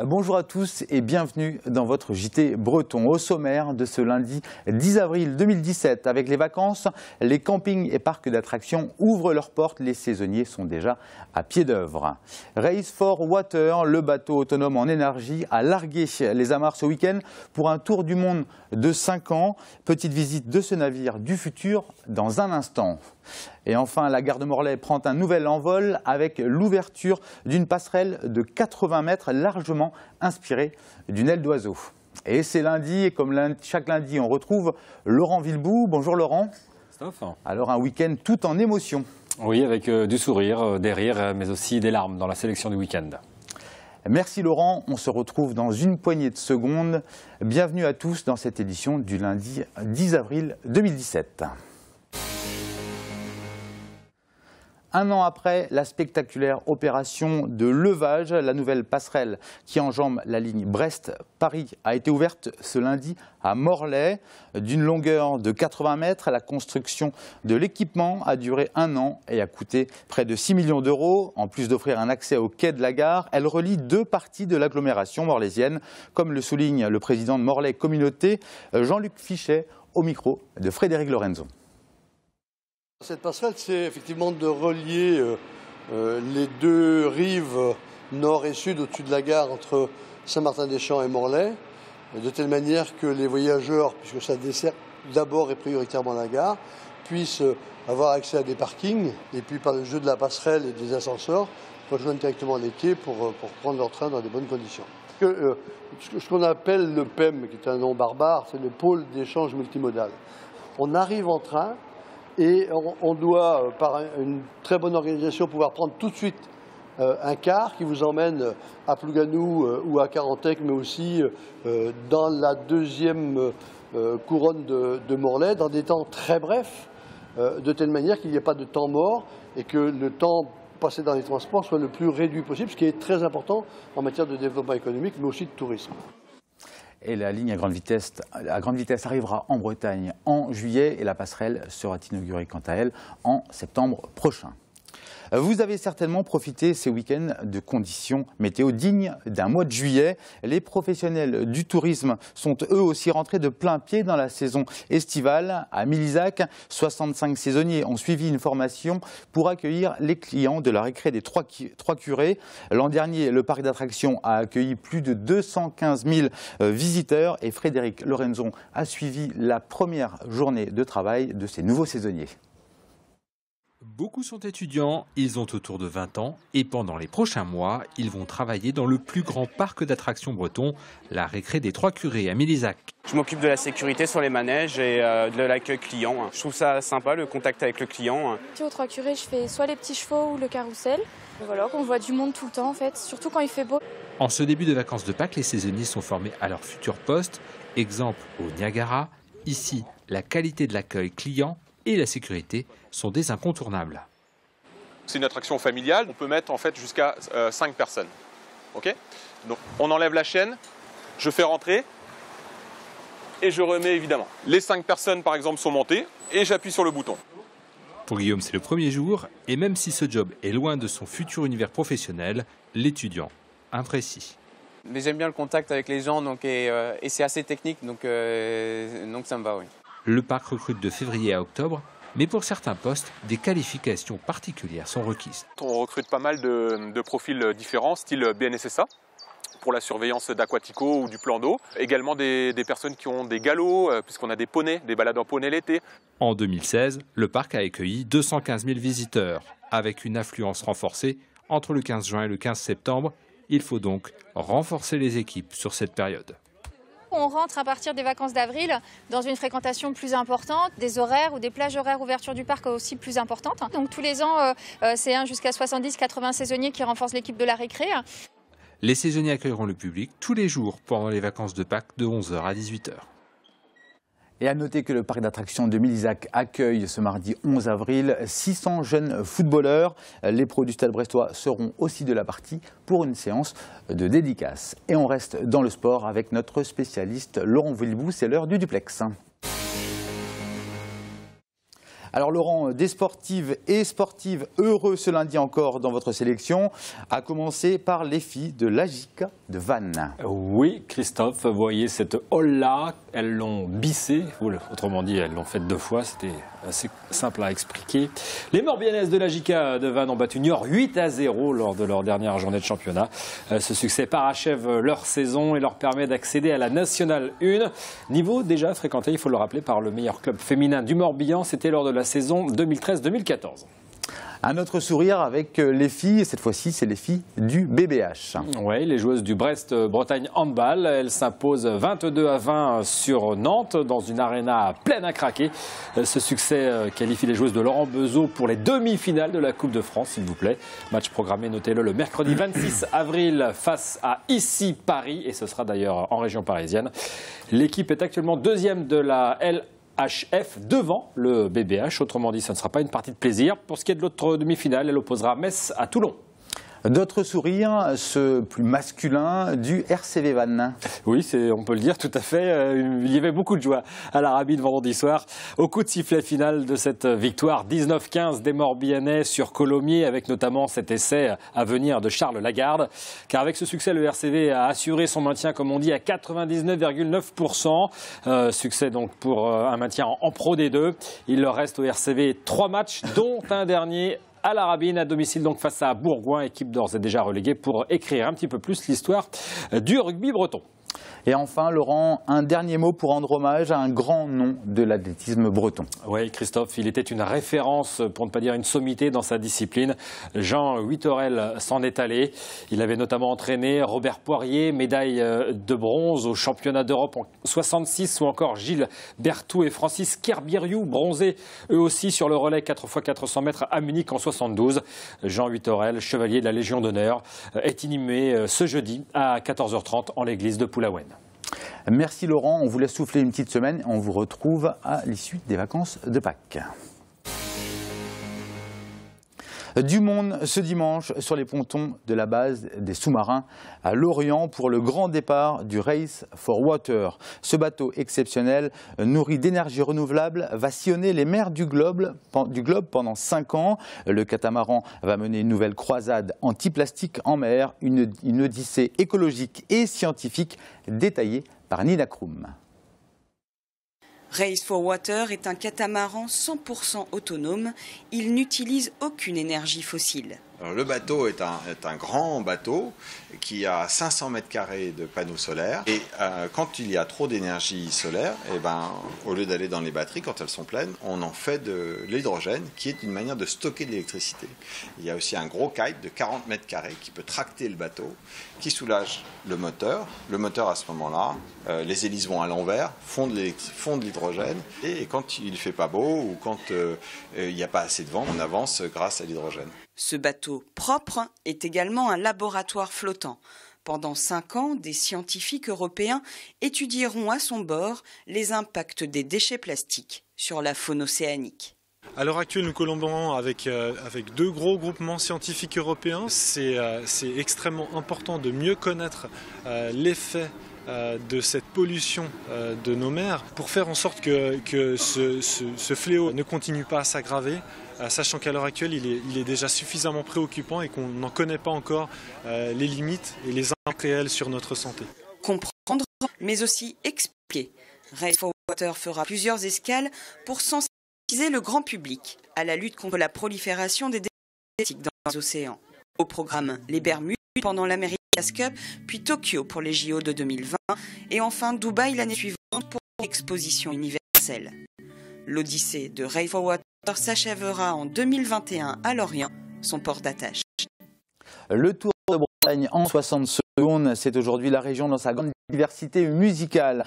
Bonjour à tous et bienvenue dans votre JT Breton. Au sommaire de ce lundi 10 avril 2017, avec les vacances, les campings et parcs d'attractions ouvrent leurs portes. Les saisonniers sont déjà à pied d'œuvre. Race for Water, le bateau autonome en énergie, a largué les amarres ce week-end pour un tour du monde de 5 ans. Petite visite de ce navire du futur dans un instant. Et enfin, la gare de Morlaix prend un nouvel envol avec l'ouverture d'une passerelle de 80 mètres largement inspirée d'une aile d'oiseau. Et c'est lundi, et comme chaque lundi, on retrouve Laurent Villebout. Bonjour Laurent. Christophe. Alors un week-end tout en émotion. Oui, avec du sourire, des rires, mais aussi des larmes dans la sélection du week-end. Merci Laurent, on se retrouve dans une poignée de secondes. Bienvenue à tous dans cette édition du lundi 10 avril 2017. Un an après la spectaculaire opération de levage, la nouvelle passerelle qui enjambe la ligne Brest-Paris a été ouverte ce lundi à Morlaix. D'une longueur de 80 mètres, la construction de l'équipement a duré 1 an et a coûté près de 6 millions d'euros. En plus d'offrir un accès au quai de la gare, elle relie 2 parties de l'agglomération morlaisienne, comme le souligne le président de Morlaix Communauté, Jean-Luc Fichet, au micro de Frédéric Lorenzo. Cette passerelle, c'est effectivement de relier les 2 rives nord et sud au-dessus de la gare entre Saint-Martin-des-Champs et Morlaix, de telle manière que les voyageurs, puisque ça dessert d'abord et prioritairement la gare, puissent avoir accès à des parkings et puis par le jeu de la passerelle et des ascenseurs, rejoindre directement les quais pour prendre leur train dans de bonnes conditions. Ce qu'on appelle le PEM, qui est un nom barbare, c'est le pôle d'échange multimodal. On arrive en train. Et on doit, par une très bonne organisation, pouvoir prendre tout de suite un car qui vous emmène à Plouganou ou à Carantec, mais aussi dans la 2e couronne de Morlaix, dans des temps très brefs, de telle manière qu'il n'y ait pas de temps mort et que le temps passé dans les transports soit le plus réduit possible, ce qui est très important en matière de développement économique, mais aussi de tourisme. Et la ligne à grande vitesse arrivera en Bretagne en juillet et la passerelle sera inaugurée quant à elle en septembre prochain. Vous avez certainement profité ces week-ends de conditions météo dignes d'un mois de juillet. Les professionnels du tourisme sont eux aussi rentrés de plein pied dans la saison estivale. À Milizac, 65 saisonniers ont suivi une formation pour accueillir les clients de la récré des Trois Curés. L'an dernier, le parc d'attractions a accueilli plus de 215 000 visiteurs et Frédéric Lorenzo a suivi la première journée de travail de ces nouveaux saisonniers. Beaucoup sont étudiants, ils ont autour de 20 ans et pendant les prochains mois, ils vont travailler dans le plus grand parc d'attractions breton, la récré des Trois Curés à Milizac. Je m'occupe de la sécurité sur les manèges et de l'accueil client. Je trouve ça sympa, le contact avec le client. Ici aux Trois Curés, je fais soit les petits chevaux ou le carrousel. Voilà, on voit du monde tout le temps en fait, surtout quand il fait beau. En ce début de vacances de Pâques, les saisonniers sont formés à leur futur poste. Exemple au Niagara, ici, la qualité de l'accueil client et la sécurité sont des incontournables. C'est une attraction familiale, on peut mettre en fait jusqu'à 5 personnes. Okay, donc on enlève la chaîne, je fais rentrer et je remets évidemment. Les 5 personnes par exemple sont montées et j'appuie sur le bouton. Pour Guillaume, c'est le premier jour et même si ce job est loin de son futur univers professionnel, l'étudiant imprécie. Mais j'aime bien le contact avec les gens et c'est assez technique donc ça me va, oui. Le parc recrute de février à octobre, mais pour certains postes, des qualifications particulières sont requises. On recrute pas mal de profils différents, style BNSSA, pour la surveillance d'aquatico ou du plan d'eau. Également des personnes qui ont des galops, puisqu'on a des poneys, des balades en poney l'été. En 2016, le parc a accueilli 215 000 visiteurs. Avec une affluence renforcée entre le 15 juin et le 15 septembre, il faut donc renforcer les équipes sur cette période. On rentre à partir des vacances d'avril dans une fréquentation plus importante, des horaires ou des plages horaires ouverture du parc aussi plus importantes. Donc tous les ans, c'est jusqu'à 70-80 saisonniers qui renforcent l'équipe de la récré. Les saisonniers accueilleront le public tous les jours pendant les vacances de Pâques de 11h à 18h. Et à noter que le parc d'attractions de Milizac accueille ce mardi 11 avril 600 jeunes footballeurs. Les pros du Stade brestois seront aussi de la partie pour une séance de dédicace. Et on reste dans le sport avec notre spécialiste Laurent Villebout, c'est l'heure du duplex. Alors Laurent, des sportives et sportives heureux ce lundi encore dans votre sélection, à commencer par les filles de l'AJK de Vannes. Oui, Christophe, vous voyez cette hall-là, elles l'ont bissée, autrement dit, elles l'ont faite 2 fois, c'était assez simple à expliquer. Les Morbihanaises de l'AJK de Vannes ont battu Niort 8-0 lors de leur dernière journée de championnat. Ce succès parachève leur saison et leur permet d'accéder à la Nationale 1. Niveau déjà fréquenté, il faut le rappeler, par le meilleur club féminin du Morbihan, c'était lors de la saison 2013-2014. Un autre sourire avec les filles, cette fois-ci c'est les filles du BBH. Oui, les joueuses du Brest-Bretagne Handball, elles s'imposent 22-20 sur Nantes dans une arena pleine à craquer. Ce succès qualifie les joueuses de Laurent Bezeau pour les demi-finales de la Coupe de France, s'il vous plaît. Match programmé, notez-le, le mercredi 26 avril face à ici Paris, et ce sera d'ailleurs en région parisienne. L'équipe est actuellement deuxième de la LHF devant le BBH. Autrement dit, ça ne sera pas une partie de plaisir. Pour ce qui est de l'autre demi-finale, elle opposera Metz à Toulon. D'autres sourires, ce plus masculin du RCV Vannes. Oui, on peut le dire tout à fait. Il y avait beaucoup de joie à l'Arabie vendredi soir. Au coup de sifflet final de cette victoire 19-15 des Morbihanais sur Colomiers, avec notamment cet essai à venir de Charles Lagarde. Car avec ce succès, le RCV a assuré son maintien, comme on dit, à 99,9%. Succès donc pour un maintien en Pro D2. Il leur reste au RCV 3 matchs, dont un dernier à la Rabine, à domicile donc face à Bourgoin, équipe d'ores et déjà reléguée, pour écrire un petit peu plus l'histoire du rugby breton. Et enfin, Laurent, un dernier mot pour rendre hommage à un grand nom de l'athlétisme breton. Oui, Christophe, il était une référence, pour ne pas dire une sommité dans sa discipline. Jean Huittorel s'en est allé. Il avait notamment entraîné Robert Poirier, médaille de bronze au championnat d'Europe en 66, ou encore Gilles Berthoud et Francis Kerbiriou, bronzés eux aussi sur le relais 4x400 mètres à Munich en 72. Jean Huittorel, chevalier de la Légion d'honneur, est inhumé ce jeudi à 14h30 en l'église de Poulaouen. Merci Laurent, on vous laisse souffler une petite semaine. On vous retrouve à l'issue des vacances de Pâques. Du monde ce dimanche sur les pontons de la base des sous-marins à Lorient pour le grand départ du Race for Water. Ce bateau exceptionnel, nourri d'énergie renouvelable, va sillonner les mers du globe pendant 5 ans. Le catamaran va mener une nouvelle croisade anti-plastique en mer, une odyssée écologique et scientifique détaillée par Nina Krum. Race for Water est un catamaran 100% autonome. Il n'utilise aucune énergie fossile. Alors, le bateau est un grand bateau qui a 500 mètres carrés de panneaux solaires. Et quand il y a trop d'énergie solaire, au lieu d'aller dans les batteries, quand elles sont pleines, on en fait de l'hydrogène, qui est une manière de stocker de l'électricité. Il y a aussi un gros kite de 40 mètres carrés qui peut tracter le bateau, qui soulage le moteur. Le moteur, à ce moment-là, les hélices vont à l'envers, font de l'hydrogène. Et quand il ne fait pas beau ou quand il n'y a pas assez de vent, on avance grâce à l'hydrogène. Ce bateau propre est également un laboratoire flottant. Pendant 5 ans, des scientifiques européens étudieront à son bord les impacts des déchets plastiques sur la faune océanique. À l'heure actuelle, nous collaborons avec 2 gros groupements scientifiques européens. C'est extrêmement important de mieux connaître l'effet de cette pollution de nos mers pour faire en sorte que ce fléau ne continue pas à s'aggraver, sachant qu'à l'heure actuelle il est déjà suffisamment préoccupant et qu'on n'en connaît pas encore les limites et les impacts réels sur notre santé. Comprendre, mais aussi expliquer. Race for Water fera plusieurs escales pour sensibiliser le grand public à la lutte contre la prolifération des déchets plastiques dans les océans. Au programme, les Bermudes pendant l'America's Cup, puis Tokyo pour les JO de 2020 et enfin Dubaï l'année suivante pour l'exposition universelle. L'odyssée de Race for Water s'achèvera en 2021 à Lorient, son port d'attache. Le Tour de Bretagne en 60 secondes, c'est aujourd'hui la région dans sa grande diversité musicale.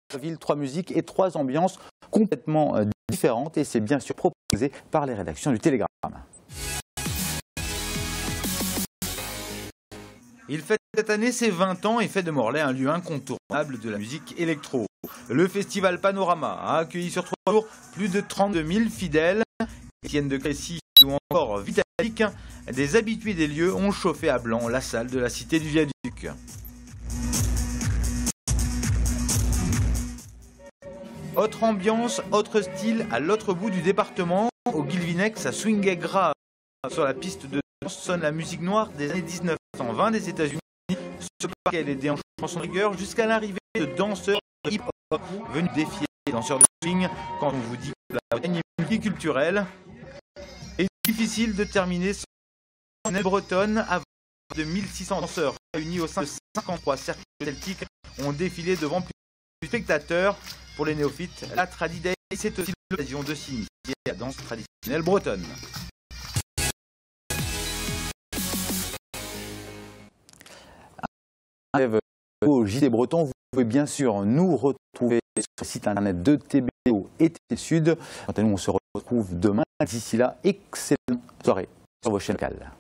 3 villes, 3 musiques et 3 ambiances complètement différentes, et c'est bien sûr proposé par les rédactions du Télégramme. Il fête cette année ses 20 ans et fait de Morlaix un lieu incontournable de la musique électro. Le festival Panorama a accueilli sur 3 jours plus de 32 000 fidèles. Étienne de Crécy ou encore Vitalik, des habitués des lieux ont chauffé à blanc la salle de la Cité du Viaduc. Autre ambiance, autre style à l'autre bout du département. au Guilvinec, ça swingait grave sur la piste de danse, sonne la musique noire des années 1920 des États-Unis. Ce parc elle est aidé en chanson de rigueur jusqu'à l'arrivée de danseurs hip-hop venus défier les danseurs de swing. Quand on vous dit que la Bretagne est multiculturelle, il est difficile de terminer sur une bretonne avant de 1600 danseurs réunis au sein de 53 cercles celtiques ont défilé devant plus de spectateurs. Pour les néophytes, la Tradiday, c'est aussi l'occasion de s'initier à la danse traditionnelle bretonne. Au JT Breton, vous pouvez bien sûr nous retrouver sur le site internet de TBO et TV Sud. Quant à nous, on se retrouve demain. D'ici là, excellente soirée sur vos chaînes locales.